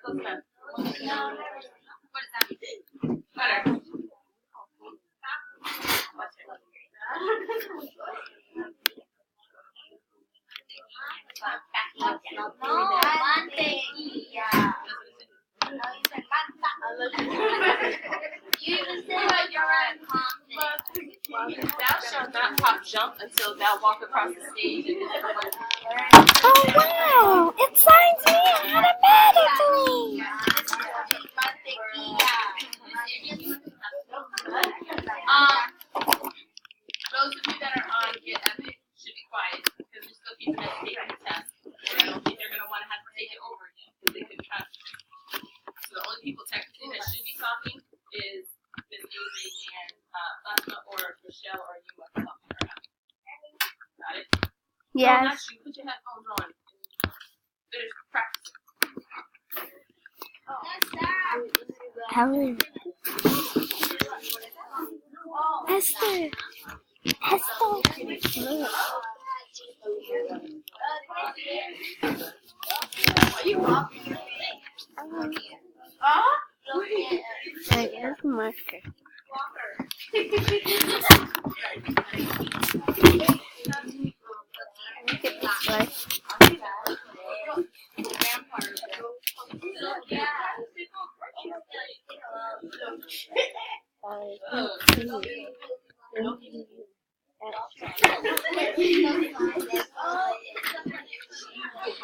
Thou shalt not hop jump until thou walk across the stage. Oh wow! It signs me automatically! Those of you that are on Get Epic should be quiet because we're still keeping that taking the test. I don't think they're going to want to have to take it over again because they couldn't trust it. So the only people technically that should be talking is Miss Avery and Fatima or Michelle or you are talking around. Got it? Yes. No, not you. Put your headphones on. There's practice. Helen. Esther. Esther. I have a marker. Look at this one.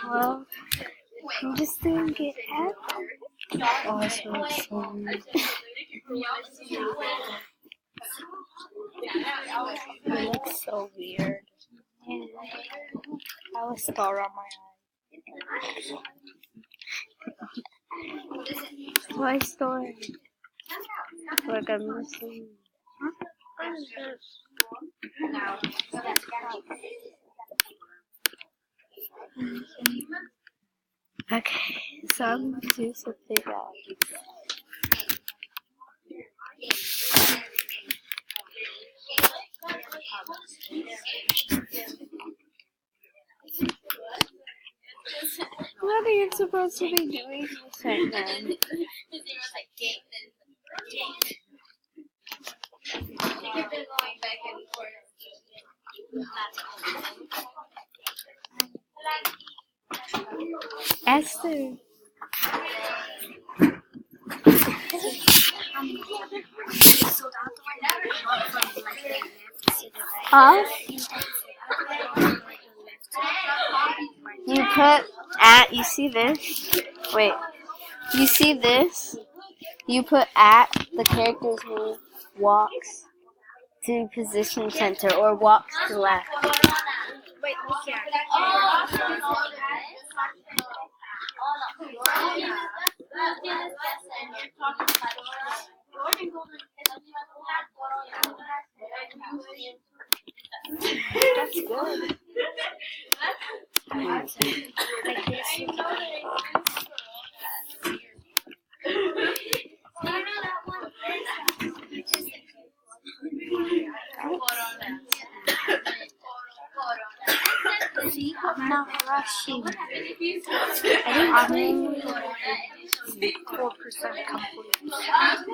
Well, I'm just doing Get Epic. Oh, this one's so weird. It looks so weird. I have a star on my eye. Why star? Like I'm missing. Okay, so I'm gonna do something else. What are you supposed to be doing this right now? His name was like Jake. They kept going back and forth. Esther. Huh? You put at, you see this? Wait. You see this? You put at the character's name walks to position center or walks to left. Wait, look here. That's good. Like this. See, I'm not rushing. I think I'm 4% complete.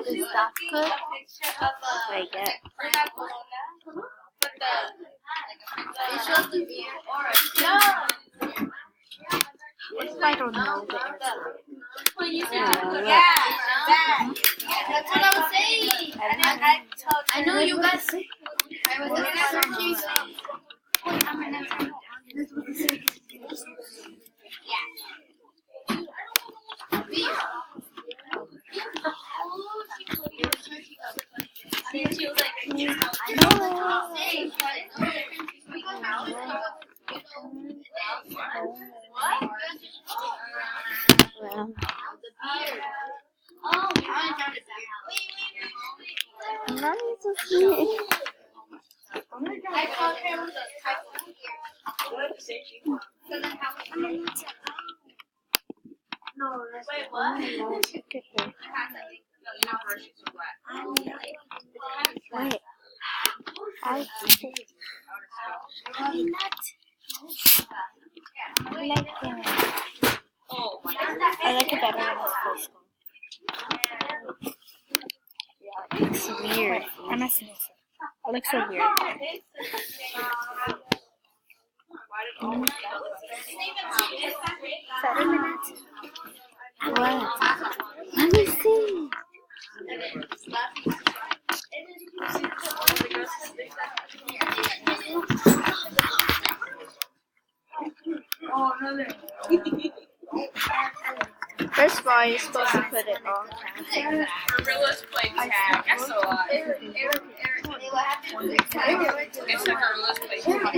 Is that good? Wait, yeah. What if I don't know the answer? Yeah, that. That's what I was saying. I know you guys. I was searching. She was like, I called him the type of No, that's wait, what? Wait. I see. I like that. Oh my God. I like it better when it's full screen. Yeah, it's weird. I'm messing this up. It looks so weird. 7 minutes. What? Let me see. First of all, you're supposed to put it on. Gorillas play tag. That's a lot. It's a gorillas play tag.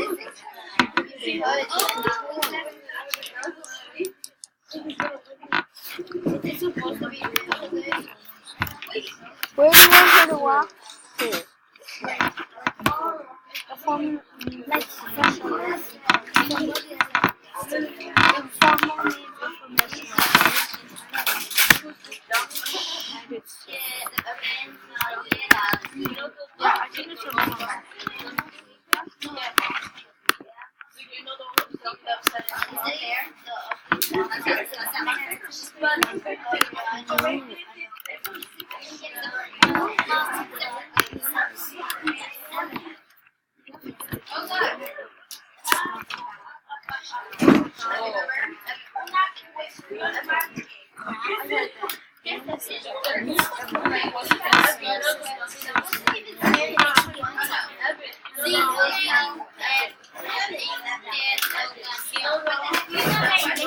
Where do you want her to walk to? Like yeah, I think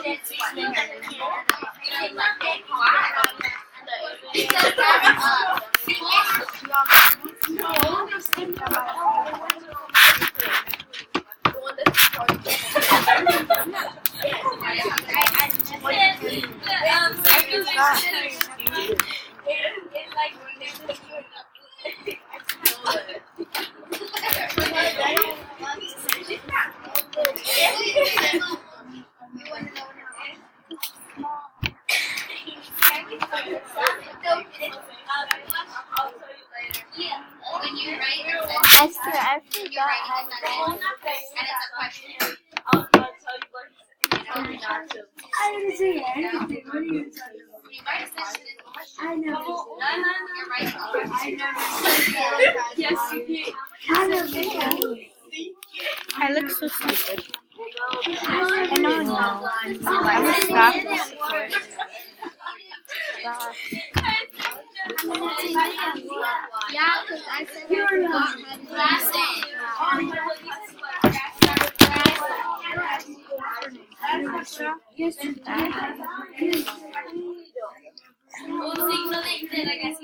it's a Esther, I forgot how to I didn't say anything. What are you talking about? I never Yes, you did. I look so stupid. I know now. I'm gonna stop this recording. Yeah, because I said I forgot my glasses. Yes, you did. We'll see you later, I guess.